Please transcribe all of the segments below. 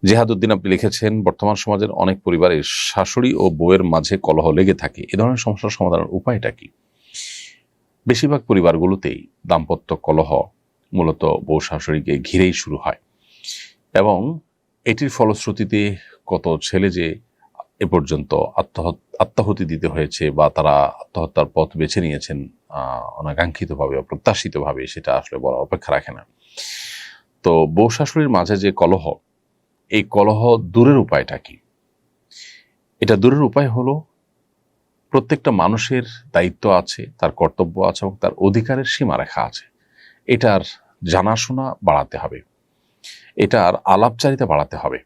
জেহাদউদ্দিন আপনি লিখেছেন, বর্তমান সমাজের অনেক পরিবারে শাশুড়ি ও বউয়ের মাঝে কলহ লেগে থাকে, এ ধরনের সমস্যার সমাধানের উপায়টা কি? বেশিরভাগ পরিবারগুলোতেই দাম্পত্য কলহ মূলত বউ শাশুড়িকে ঘিরেই শুরু হয় এবং এটির ফলশ্রুতিতে কত ছেলে যে এ পর্যন্ত আত্মাহুতি দিতে হয়েছে বা তারা আত্মহত্যার পথ বেছে নিয়েছেন অনাকাঙ্ক্ষিতভাবে, অপ্রত্যাশিতভাবে, সেটা আসলে বড় অপেক্ষা রাখে না। তো বউ শাশুড়ির মাঝে যে কলহ, এই কলহ দূরের উপায়টা কি? এটা দূরের উপায় হলো, প্রত্যেকটা মানুষের দায়িত্ব আছে, তার কর্তব্য আছে এবং তার অধিকারের সীমারেখা আছে। এটার জানাশোনা বাড়াতে হবে, এটার আলাপচারিতা বাড়াতে হবে,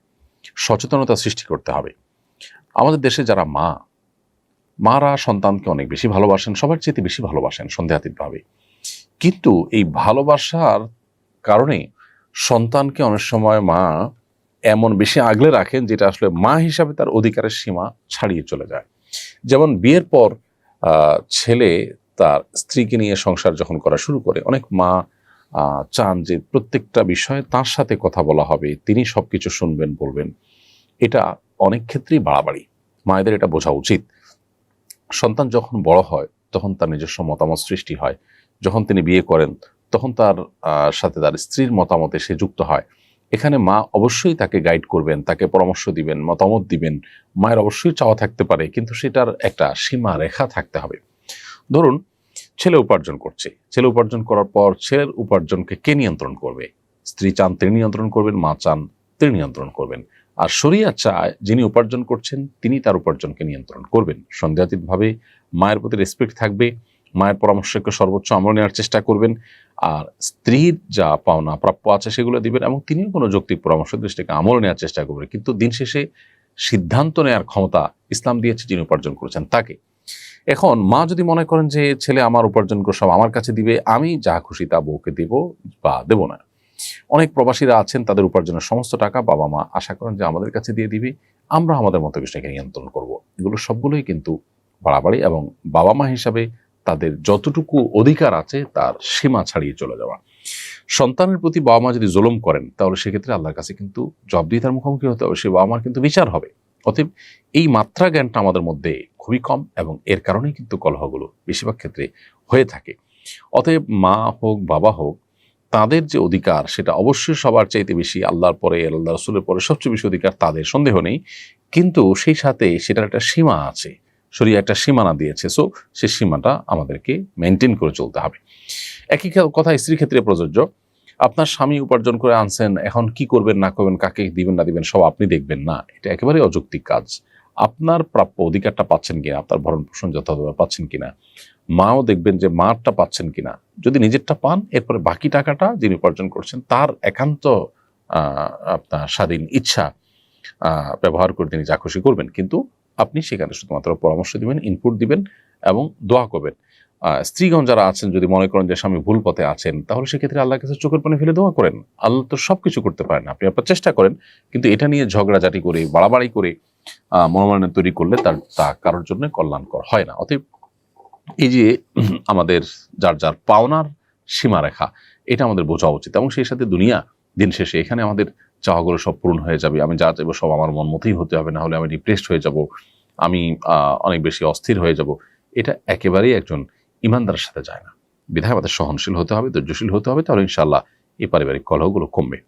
সচেতনতা সৃষ্টি করতে হবে। আমাদের দেশে যারা মারা সন্তানকে অনেক বেশি ভালোবাসেন, সবার চেয়ে বেশি ভালোবাসেন সন্দেহাতীতভাবে, কিন্তু এই ভালোবাসার কারণে সন্তানকে অনেক সময় মা এমন বেশি আগলে রাখেন যেটা আসলে মা হিসাবে তার অধিকারের সীমা ছাড়িয়ে চলে যায়। যেমন বিয়ের পর ছেলে তার স্ত্রীকে নিয়ে সংসার যখন করা শুরু করে, অনেক মা চান যে প্রত্যেকটা বিষয়ে তার সাথে কথা বলা হবে, তিনি সবকিছু শুনবেন, বলবেন। এটা অনেক ক্ষেত্রেই বাড়াবাড়ি। মায়েদের এটা বোঝা উচিত। সন্তান যখন বড় হয় তখন তার নিজস্ব মতামত সৃষ্টি হয়। যখন তিনি বিয়ে করেন তখন তার সাথে তার স্ত্রীর মতামতে সে যুক্ত হয়। এখানে মা অবশ্যই তাকে গাইড করবেন, তাকে পরামর্শ দিবেন, মতামত দিবেন। মায়ের অবশ্যই চাওয়া থাকতে পারে, কিন্তু সেটার একটা সীমা রেখা থাকতে হবে। ধরুন ছেলে উপার্জন করছে, ছেলে উপার্জন করার পর ছেলের উপার্জনকে কে নিয়ন্ত্রণ করবে? স্ত্রী চান তিনি নিয়ন্ত্রণ করবেন, মা চান তিনি নিয়ন্ত্রণ করবেন। আর শরিয়া চায় যিনি উপার্জন করছেন তিনি তার উপার্জনকে নিয়ন্ত্রণ করবেন। সন্দেহাতীতভাবে মায়ের প্রতি রেসপেক্ট থাকবে, মায়ের পরামর্শকে সর্বোচ্চ আমল নেওয়ার চেষ্টা করবেন, আর স্ত্রীর যা পাওনা প্রাপ্য আছে সেগুলো দিবেন, এবং তিনিও কোনো যৌক্তিক পরামর্শ দৃষ্টিকে আমল নেওয়ার চেষ্টা করবেন। কিন্তু দিন শেষে সিদ্ধান্ত নেওয়ার ক্ষমতা ইসলাম দিয়েছে যিনি উপার্জন করেছেন তাকে। এখন মা যদি মনে করেন যে ছেলে আমার উপার্জন করে সব আমার কাছে দিবে, আমি যা খুশি তা বউকে দেব বা দেব না। অনেক প্রবাসীরা আছেন, তাদের উপার্জনের সমস্ত টাকা বাবা মা আশা করেন যে আমাদের কাছে দিয়ে দিবে, আমরা আমাদের মতো বিষয়কে নিয়ন্ত্রণ করব। এগুলো সবগুলোই কিন্তু বাড়াবাড়ি এবং বাবা মা হিসাবে তাদের যতটুকু অধিকার আছে তার সীমা ছাড়িয়ে চলে যাওয়া। সন্তানের প্রতি বাবা মা যদি জুলুম করেন তাহলে সেক্ষেত্রে আল্লাহর কাছে কিন্তু জবাবদিহিতার মুখোমুখি হতে হবে, সে বাবা মার কিন্তু বিচার হবে। অতএব এই মাত্রা জ্ঞানটা আমাদের মধ্যে খুবই কম এবং এর কারণেই কিন্তু কলহগুলো বেশিরভাগ ক্ষেত্রে হয়ে থাকে। অতএব মা হোক বাবা হোক, তাদের যে অধিকার সেটা অবশ্যই সবার চাইতে বেশি, আল্লাহর পরে আল্লাহ রসুলের পরে সবচেয়ে বেশি অধিকার তাদের, সন্দেহ নেই। কিন্তু সেই সাথে সেটার একটা সীমা আছে, শরীয়ত একটা সীমানা দিয়েছে। সো সেই সীমাটা আমাদেরকে মেনটেন করে চলতে হবে। একই কথা স্ত্রীর ক্ষেত্রে প্রযোজ্য। আপনার স্বামী উপার্জন করে আনছেন, এখন কি করবেন না করবেন, কাকে দিবেন না দিবেন সব আপনি দেখবেন না, এটা একেবারে অযৌক্তিক কাজ। আপনার প্রাপ্য অধিকারটা পাচ্ছেন কিনা, আপনার ভরণ পোষণ যথাযথভাবে পাচ্ছেন কিনা, মাও দেখবেন যে মারটা পাচ্ছেন কিনা। যদি নিজেরটা পান, এরপরে বাকি টাকাটা যিনি উপার্জন করছেন তার একান্ত আপনার স্বাধীন ইচ্ছা ব্যবহার করে তিনি যা খুশি করবেন, কিন্তু আপনি সেখানে শুধুমাত্র পরামর্শ দিবেন, ইনপুট দিবেন এবং দোয়া করবেন। স্ত্রীগণ যারা আছেন যদি মনে করেন যে স্বামী ভুল পথে আছেন, তাহলে সেক্ষেত্রে আল্লাহর কাছে চোখের পানি ফেলে দোয়া করেন। আল্লাহ তো সবকিছু করতে পারেন, আপনি আপনার চেষ্টা করেন, কিন্তু এটা নিয়ে ঝগড়াঝাটি করে বাড়াবাড়ি করে মনোমালিন্য তৈরি করলে তা কারোর জন্য কল্যাণকর হয় না। অতএব এই যে আমাদের যার যার পাওনার সীমারেখা, এটা আমাদের বোঝা উচিত। এবং সেই সাথে দুনিয়া দিন শেষে এখানে আমাদের চাওয়াগুলো সব পূরণ হয়ে যাবে। আমি যা চাইবো সব আমার মন মতোই হতে হবে, না হলে আমি ডিপ্রেসড হয়ে যাব, আমি অনেক বেশি অস্থির হয়ে যাব। এটা একেবারেই একজন ইমানদারের সাথে যায় না। বিধায় আমাদের সহনশীল হতে হবে, ধৈর্যশীল হতে হবে, তাহলে ইনশাআল্লাহ এই পারিবারিক কলহগুলো কমবে।